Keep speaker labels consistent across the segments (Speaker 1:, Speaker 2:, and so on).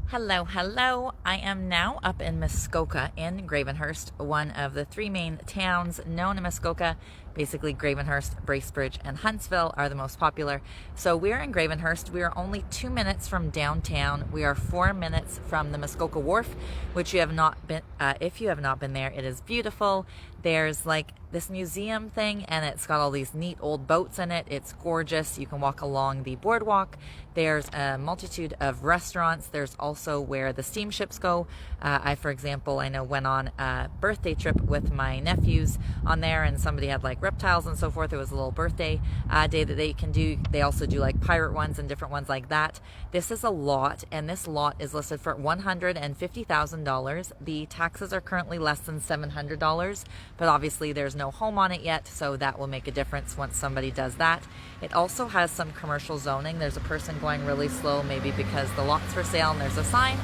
Speaker 1: Hello, hello. I am now up in Muskoka in Gravenhurst, one of the three main towns known in Muskoka. Basically, Gravenhurst, Bracebridge, and Huntsville are the most popular. So we're in Gravenhurst. We are only 2 minutes from downtown. We are 4 minutes from the Muskoka Wharf, which you have not been. If you have not been there, it is beautiful. There's like this museum thing, and it's got all these neat old boats in it. It's gorgeous. You can walk along the boardwalk. There's a multitude of restaurants. There's also where the steamships go. For example, I know went on a birthday trip with my nephews on there, and somebody had like reptiles and so forth. It was a little birthday day that they can do. They also do like pirate ones and different ones like that. This is a lot, and this lot is listed for $150,000. The taxes are currently less than $700, but obviously there's no home on it yet, so that will make a difference once somebody does that. It also has some commercial zoning. There's a person going really slow, maybe because the lot's for sale and there's a sign,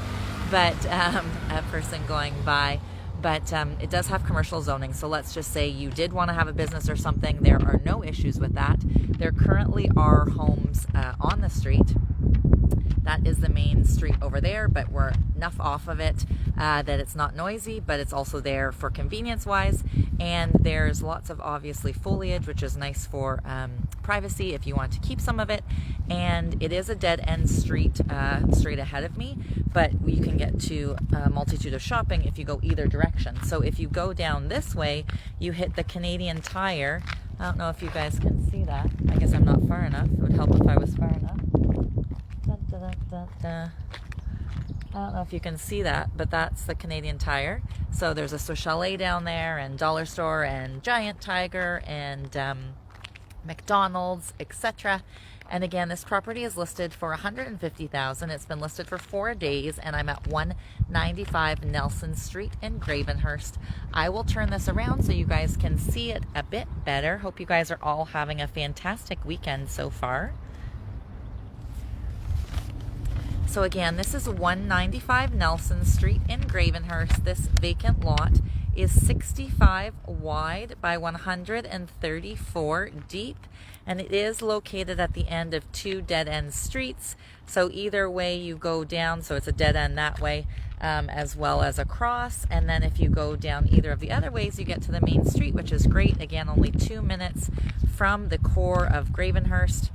Speaker 1: but a person going by. But it does have commercial zoning, so let's just say you did want to have a business or something. There are no issues with that. There currently are homes on the street. That is the main street over there, but we're enough off of it that it's not noisy, but it's also there for convenience wise. And there's lots of obviously foliage, which is nice for privacy if you want to keep some of it. And it is a dead end street straight ahead of me, but you can get to a multitude of shopping if you go either direction. So if you go down this way, you hit the Canadian Tire. I don't know if you guys can see that. I guess I'm not far enough. It would help if I was far enough. I don't know if you can see that, but that's the Canadian Tire. So there's a Swiss Chalet down there, and Dollar Store, and Giant Tiger, and McDonald's, etc. And again, this property is listed for $150,000. It's been listed for 4 days, and I'm at 195 Nelson Street in Gravenhurst. I will turn this around so you guys can see it a bit better. Hope you guys are all having a fantastic weekend so far. So again, this is 195 Nelson Street in Gravenhurst. This vacant lot is 65 wide by 134 deep, and it is located at the end of two dead-end streets. So either way you go down, so it's a dead end that way, as well as across. And then if you go down either of the other ways, you get to the main street, which is great. Again, only 2 minutes from the core of Gravenhurst.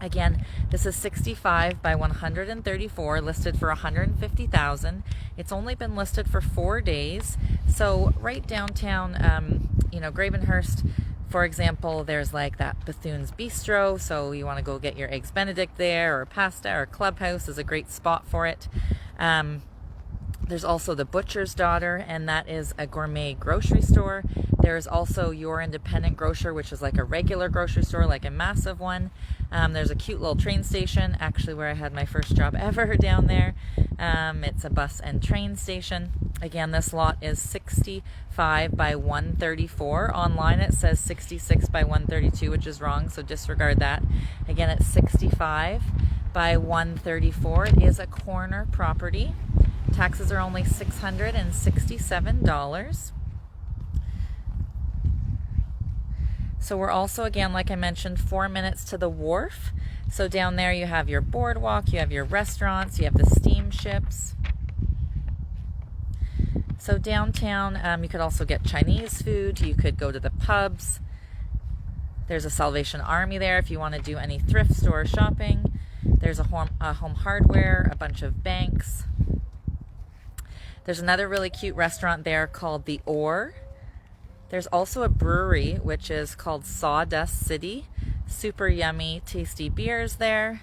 Speaker 1: Again, this is 65 by 134, listed for $150,000. It's only been listed for 4 days. So right downtown, Gravenhurst, for example, there's like that Bethune's Bistro. So you want to go get your eggs Benedict there, or pasta, or Clubhouse is a great spot for it. There's also the Butcher's Daughter, and that is a gourmet grocery store. There's also Your Independent Grocer, which is like a regular grocery store, like a massive one. There's a cute little train station, actually where I had my first job ever down there. It's a bus and train station. Again, this lot is 65 by 134. Online it says 66 by 132, which is wrong, so disregard that. Again, it's 65 by 134. It is a corner property. Taxes are only $667. So we're also, again, like I mentioned, 4 minutes to the wharf. So down there you have your boardwalk, you have your restaurants, you have the steamships. So downtown, you could also get Chinese food. You could go to the pubs. There's a Salvation Army there if you want to do any thrift store shopping. There's a home hardware, a bunch of banks. There's another really cute restaurant there called The Oar. There's also a brewery, which is called Sawdust City. Super yummy, tasty beers there.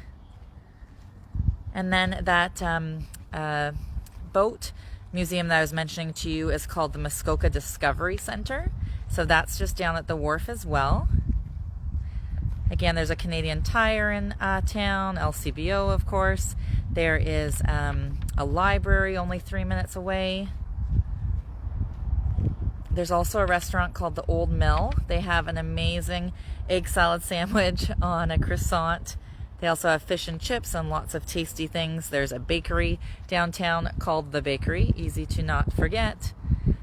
Speaker 1: And then that boat museum that I was mentioning to you is called the Muskoka Discovery Center. So that's just down at the wharf as well. Again, there's a Canadian Tire in town, LCBO, of course. There is a library only 3 minutes away. There's also a restaurant called the Old Mill. They have an amazing egg salad sandwich on a croissant. They also have fish and chips and lots of tasty things. There's a bakery downtown called The Bakery, easy to not forget.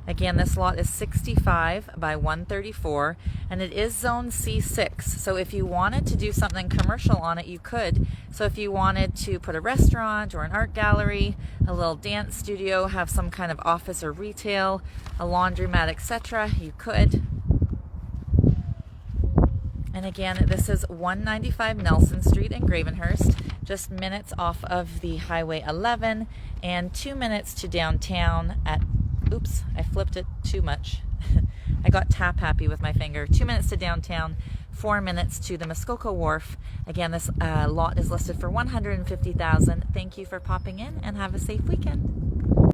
Speaker 1: Again, this lot is 65 by 134, and it is zone C6. So if you wanted to do something commercial on it, you could. So if you wanted to put a restaurant or an art gallery, a little dance studio, have some kind of office or retail, a laundromat, etc., you could. And again, this is 195 Nelson Street in Gravenhurst, just minutes off of the Highway 11 and 2 minutes to downtown at, oops, I flipped it too much. I got tap happy with my finger. 2 minutes to downtown, 4 minutes to the Muskoka Wharf. Again, this lot is listed for $150,000. Thank you for popping in and have a safe weekend.